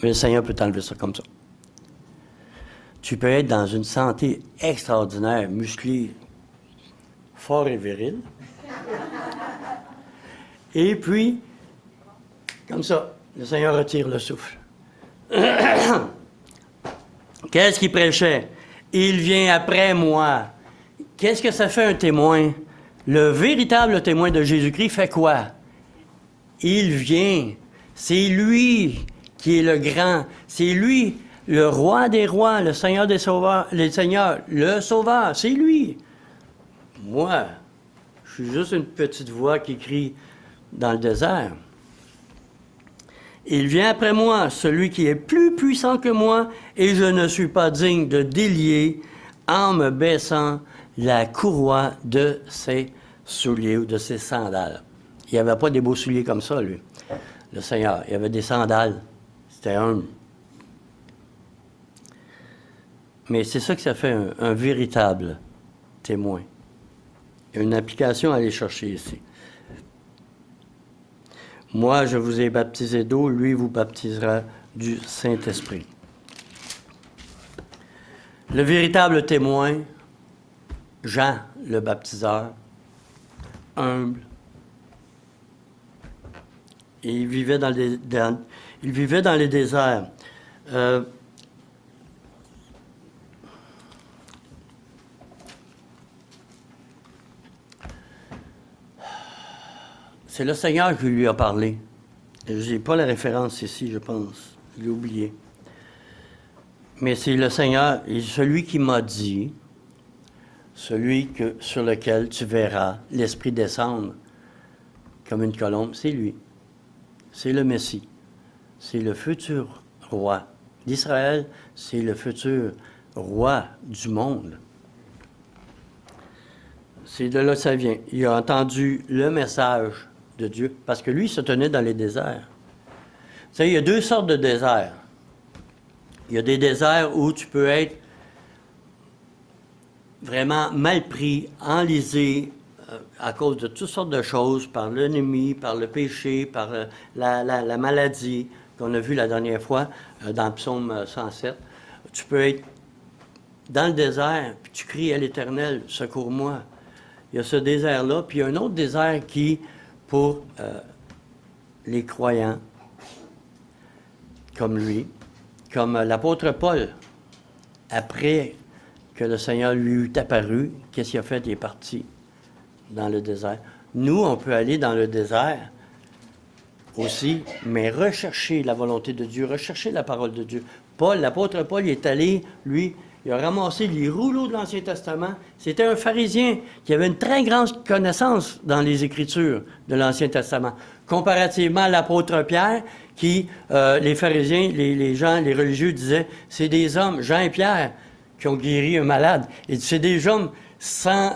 Mais le Seigneur peut t'enlever ça comme ça. Tu peux être dans une santé extraordinaire, musclée, fort et viril. Et puis, comme ça, le Seigneur retire le souffle. Qu'est-ce qu'il prêchait? Il vient après moi. Qu'est-ce que ça fait un témoin? Le véritable témoin de Jésus-Christ fait quoi? Il vient. C'est lui qui est le grand. C'est lui, le roi des rois, le Seigneur des sauveurs, le Seigneur, le sauveur. C'est lui. Moi, je suis juste une petite voix qui crie dans le désert. Il vient après moi, celui qui est plus puissant que moi, et je ne suis pas digne de délier en me baissant la courroie de ses souliers ou de ses sandales. Il n'y avait pas des beaux souliers comme ça, lui, le Seigneur. Il y avait des sandales. C'était humble. Mais c'est ça que ça fait un véritable témoin. Il y a une application à aller chercher ici. Moi, je vous ai baptisé d'eau, lui vous baptisera du Saint-Esprit. Le véritable témoin, Jean le baptiseur, humble, et il vivait dans les déserts. C'est le Seigneur qui lui a parlé. Je n'ai pas la référence ici, je pense. Je l'ai oublié. Mais c'est le Seigneur, et celui qui m'a dit, sur lequel tu verras l'Esprit descendre comme une colombe, c'est lui. C'est le Messie. C'est le futur roi d'Israël. C'est le futur roi du monde. C'est de là que ça vient. Il a entendu le message de Dieu, parce que lui, il se tenait dans les déserts. Vous savez, il y a deux sortes de déserts. Il y a des déserts où tu peux être vraiment mal pris, enlisé, à cause de toutes sortes de choses, par l'ennemi, par le péché, par la maladie qu'on a vu la dernière fois dans le psaume 107. Tu peux être dans le désert, puis tu cries à l'Éternel, secours-moi. Il y a ce désert-là, puis il y a un autre désert qui, pour les croyants comme lui, comme l'apôtre Paul, après que le Seigneur lui eut apparu, qu'est-ce qu'il a fait? Il est parti dans le désert. Nous, on peut aller dans le désert aussi, mais rechercher la volonté de Dieu, rechercher la parole de Dieu. Paul, l'apôtre Paul, il est allé, lui, il a ramassé les rouleaux de l'Ancien Testament. C'était un pharisien qui avait une très grande connaissance dans les Écritures de l'Ancien Testament. Comparativement à l'apôtre Pierre, qui, les pharisiens, les gens, les religieux disaient, c'est des hommes, Jean et Pierre, qui ont guéri un malade. Et c'est des hommes sans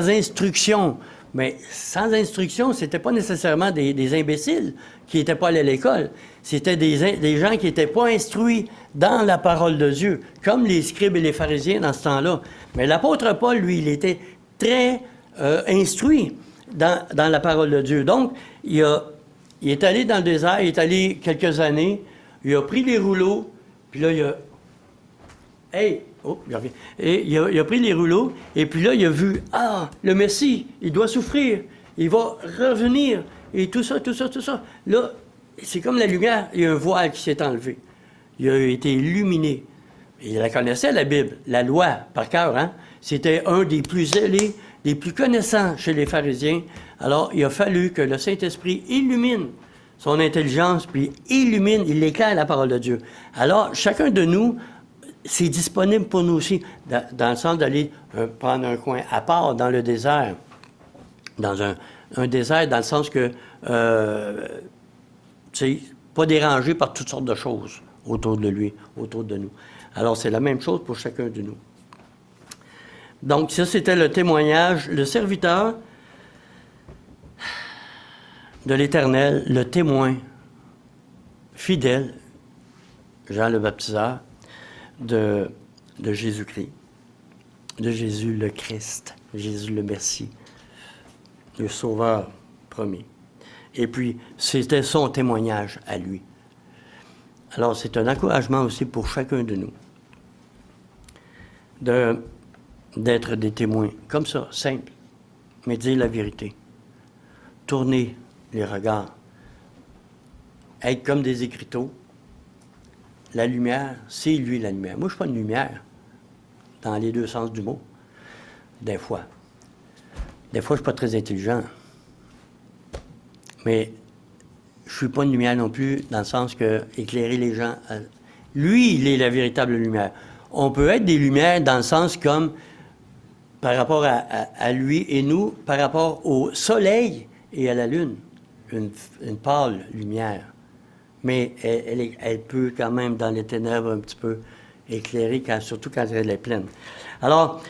instruction. Mais sans instruction, ce n'était pas nécessairement des imbéciles qui n'étaient pas allés à l'école. C'était des gens qui n'étaient pas instruits dans la parole de Dieu, comme les scribes et les pharisiens dans ce temps-là. Mais l'apôtre Paul, lui, il était très instruit dans la parole de Dieu. Donc, il est allé dans le désert, il est allé quelques années, il a pris les rouleaux, puis là, il a... Hey! Oh, il revient. Et il a pris les rouleaux, et puis là, il a vu, le Messie, il doit souffrir, il va revenir, et tout ça, tout ça, tout ça. Là, c'est comme la lumière, il y a un voile qui s'est enlevé. Il a été illuminé. Il la connaissait, la Bible, la loi, par cœur, hein? C'était un des plus zélés, des plus connaissants chez les pharisiens. Alors, il a fallu que le Saint-Esprit illumine son intelligence, puis illumine, il éclaire la parole de Dieu. Alors, chacun de nous, c'est disponible pour nous aussi, dans le sens d'aller prendre un coin à part dans le désert. Dans un désert, dans le sens que, tu sais, pas dérangé par toutes sortes de choses autour de lui, autour de nous. Alors, c'est la même chose pour chacun de nous. Donc, ça, c'était le témoignage, le serviteur de l'Éternel, le témoin fidèle, Jean le Baptiseur, de Jésus-Christ, de Jésus le Christ, Jésus le Messie, le Sauveur promis. Et puis, c'était son témoignage à lui. Alors, c'est un encouragement aussi pour chacun de nous d'être des témoins, comme ça, simple, mais dire la vérité. Tourner les regards. Être comme des écriteaux. La lumière, c'est lui la lumière. Moi, je ne suis pas une lumière, dans les deux sens du mot. Des fois. Des fois, je ne suis pas très intelligent. Mais je ne suis pas une lumière non plus, dans le sens que éclairer les gens. Lui, il est la véritable lumière. On peut être des lumières dans le sens comme par rapport à lui et nous, par rapport au soleil et à la lune. Une pâle lumière. Mais elle peut quand même, dans les ténèbres, un petit peu éclairer, surtout quand elle est pleine. Alors,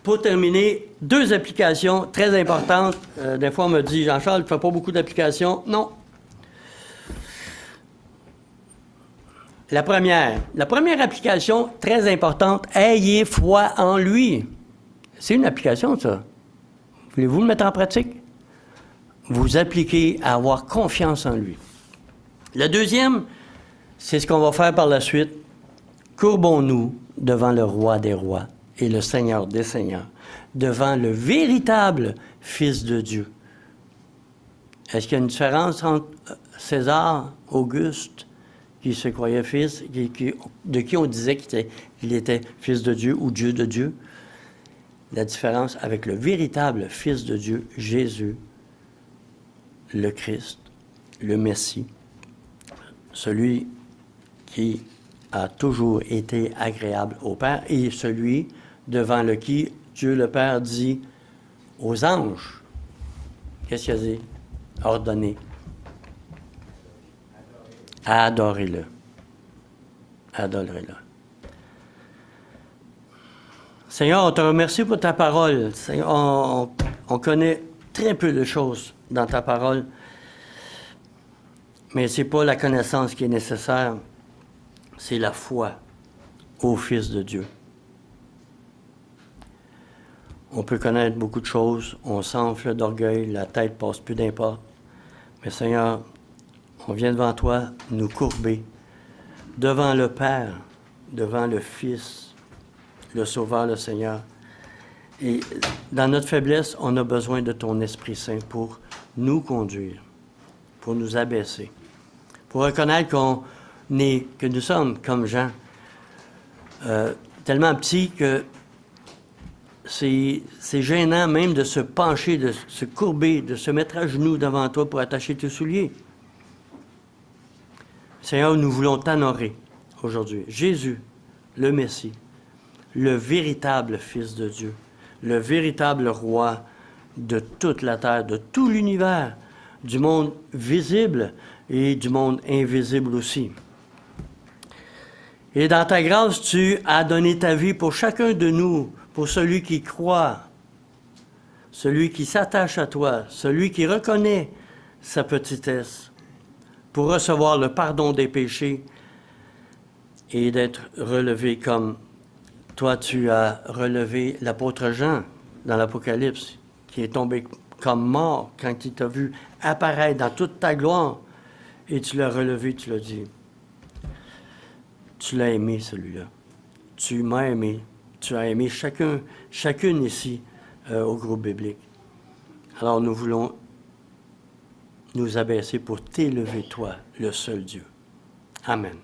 pour terminer, 2 applications très importantes. Des fois, on me dit, Jean-Charles, tu ne fais pas beaucoup d'applications. Non. La première application très importante, ayez foi en lui. C'est une application, ça. Voulez-vous le mettre en pratique? Vous appliquez à avoir confiance en lui. La deuxième, c'est ce qu'on va faire par la suite. Courbons-nous devant le roi des rois et le Seigneur des seigneurs, devant le véritable Fils de Dieu. Est-ce qu'il y a une différence entre César, Auguste, qui se croyait fils, de qui on disait qu'il était fils de Dieu ou Dieu de Dieu? La différence avec le véritable Fils de Dieu, Jésus, le Christ, le Messie, celui qui a toujours été agréable au Père et celui devant le qui Dieu le Père dit aux anges, qu'est-ce qu'il a dit? Ordonnez. Adorez-le. Adorez-le. Seigneur, on te remercie pour ta parole. Seigneur, on connaît très peu de choses dans ta parole, mais ce n'est pas la connaissance qui est nécessaire, c'est la foi au Fils de Dieu. On peut connaître beaucoup de choses, on s'enfle d'orgueil, la tête passe plus d'importe. Mais Seigneur, on vient devant toi nous courber, devant le Père, devant le Fils, le Sauveur, le Seigneur. Et dans notre faiblesse, on a besoin de ton Esprit Saint pour nous conduire, pour nous abaisser, pour reconnaître que nous sommes comme Jean, tellement petits que c'est gênant même de se pencher, de se courber, de se mettre à genoux devant toi pour attacher tes souliers. Seigneur, nous voulons t'honorer aujourd'hui. Jésus, le Messie, le véritable Fils de Dieu, le véritable Roi de toute la terre, de tout l'univers, du monde visible et du monde invisible aussi. Et dans ta grâce, tu as donné ta vie pour chacun de nous, pour celui qui croit, celui qui s'attache à toi, celui qui reconnaît sa petitesse, pour recevoir le pardon des péchés et d'être relevé comme toi tu as relevé l'apôtre Jean dans l'Apocalypse, qui est tombé comme mort quand il t'a vu apparaître dans toute ta gloire, et tu l'as relevé, tu l'as dit. Tu l'as aimé, celui-là. Tu m'as aimé. Tu as aimé chacune ici au groupe biblique. Alors nous voulons nous abaisser pour t'élever, toi, le seul Dieu. Amen.